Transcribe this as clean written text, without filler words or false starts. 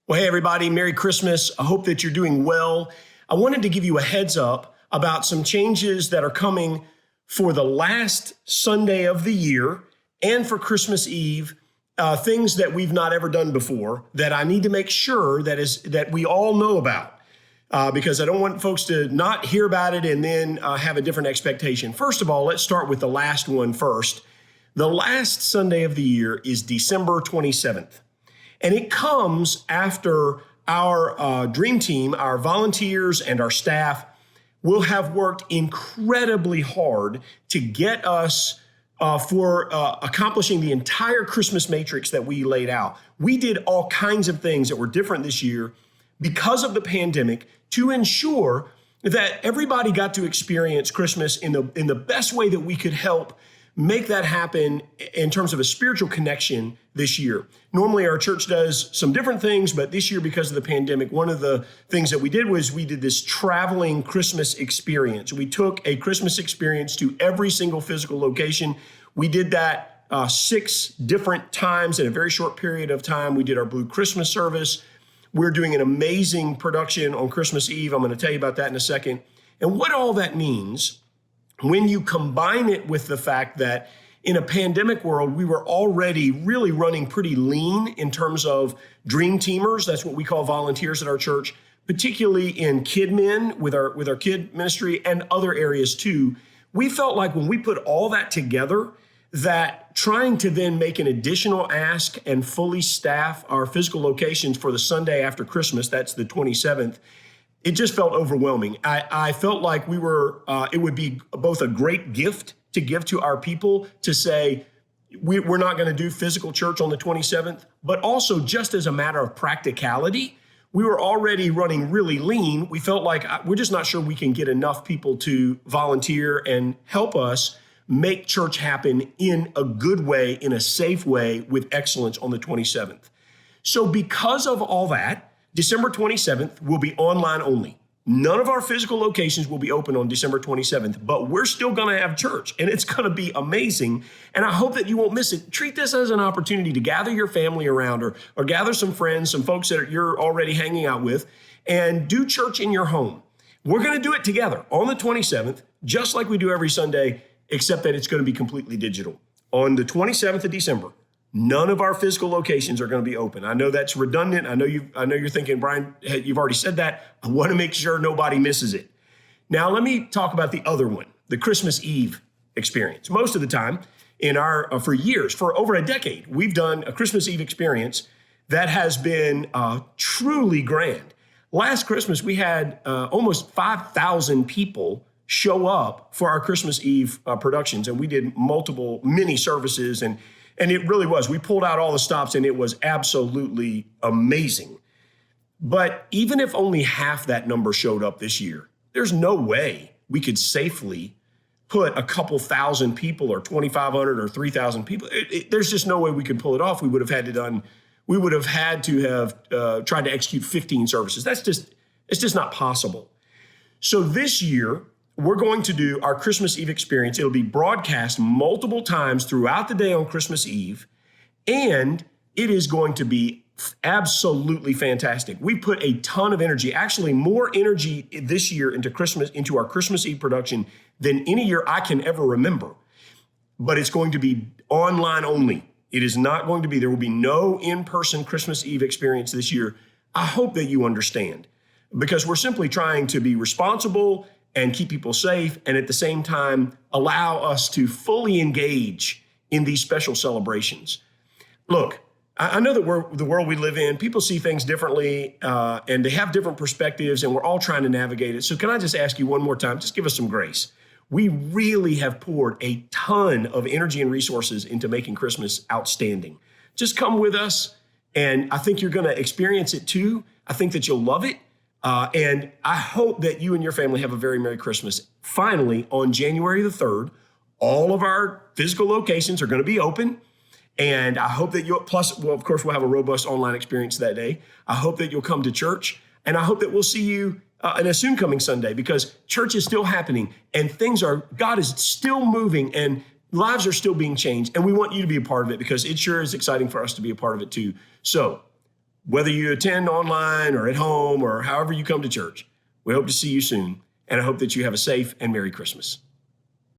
Well, hey, everybody, Merry Christmas. I hope that you're doing well. I wanted to give you a heads up about some changes that are coming for the last Sunday of the year and for Christmas Eve, things that we've not ever done before that I need to make sure that we all know about, because I don't want folks to not hear about it and then have a different expectation. First of all, let's start with the last one first. The last Sunday of the year is December 27th. And it comes after our dream team, our volunteers and our staff will have worked incredibly hard to get us for accomplishing the entire Christmas matrix that we laid out. We did all kinds of things that were different this year because of the pandemic to ensure that everybody got to experience Christmas in the best way that we could help make that happen in terms of a spiritual connection this year. Normally our church does some different things, but this year because of the pandemic, one of the things that we did was we did this traveling Christmas experience. We took a Christmas experience to every single physical location. We did that 6 different times in a very short period of time. We did our Blue Christmas service. We're doing an amazing production on Christmas Eve. I'm going to tell you about that in a second. And what all that means when you combine it with the fact that in a pandemic world, we were already really running pretty lean in terms of dream teamers. That's what we call volunteers at our church, particularly in kid men with our kid ministry and other areas too. We felt like when we put all that together, that trying to then make an additional ask and fully staff our physical locations for the Sunday after Christmas, that's the 27th, it just felt overwhelming. I felt like it would be both a great gift to give to our people to say, we're not going to do physical church on the 27th, but also just as a matter of practicality, we were already running really lean. We felt like we're just not sure we can get enough people to volunteer and help us make church happen in a good way, in a safe way, with excellence on the 27th. So because of all that, December 27th will be online only. None of our physical locations will be open on December 27th, but we're still going to have church, and it's going to be amazing. And I hope that you won't miss it. Treat this as an opportunity to gather your family around or gather some friends, some folks that you're already hanging out with, and do church in your home. We're going to do it together on the 27th, just like we do every Sunday, except that it's going to be completely digital. On the 27th of December, none of our physical locations are going to be open. I know that's redundant. I know you're thinking, Brian, you've already said that. I want to make sure nobody misses it. Now, let me talk about the other one, the Christmas Eve experience. Most of the time for years, for over a decade, we've done a Christmas Eve experience that has been truly grand. Last Christmas, we had almost 5,000 people show up for our Christmas Eve productions, and we did multiple mini services, and it really was. We pulled out all the stops, and it was absolutely amazing. But even if only half that number showed up this year, there's no way we could safely put a couple thousand people or 2,500 or 3,000 people. There's just no way we could pull it off. We would have had to have tried to execute 15 services. It's just not possible. So this year, we're going to do our Christmas Eve experience. It'll be broadcast multiple times throughout the day on Christmas Eve, and it is going to be absolutely fantastic. We put a ton of energy, actually more energy this year into our Christmas Eve production than any year I can ever remember. But it's going to be online only. It is not going to be, there will be no in-person Christmas Eve experience this year. I hope that you understand, because we're simply trying to be responsible and keep people safe, and at the same time, allow us to fully engage in these special celebrations. Look, I know that the world we live in, people see things differently, and they have different perspectives, and we're all trying to navigate it. So can I just ask you one more time, just give us some grace. We really have poured a ton of energy and resources into making Christmas outstanding. Just come with us, and I think you're going to experience it too. I think that you'll love it. And I hope that you and your family have a very Merry Christmas. Finally, on January the 3rd, all of our physical locations are going to be open. And I hope that of course, we'll have a robust online experience that day. I hope that you'll come to church. And I hope that we'll see you in a soon coming Sunday, because church is still happening and God is still moving and lives are still being changed. And we want you to be a part of it, because it sure is exciting for us to be a part of it too. So whether you attend online or at home or however you come to church. We hope to see you soon, and I hope that you have a safe and Merry Christmas.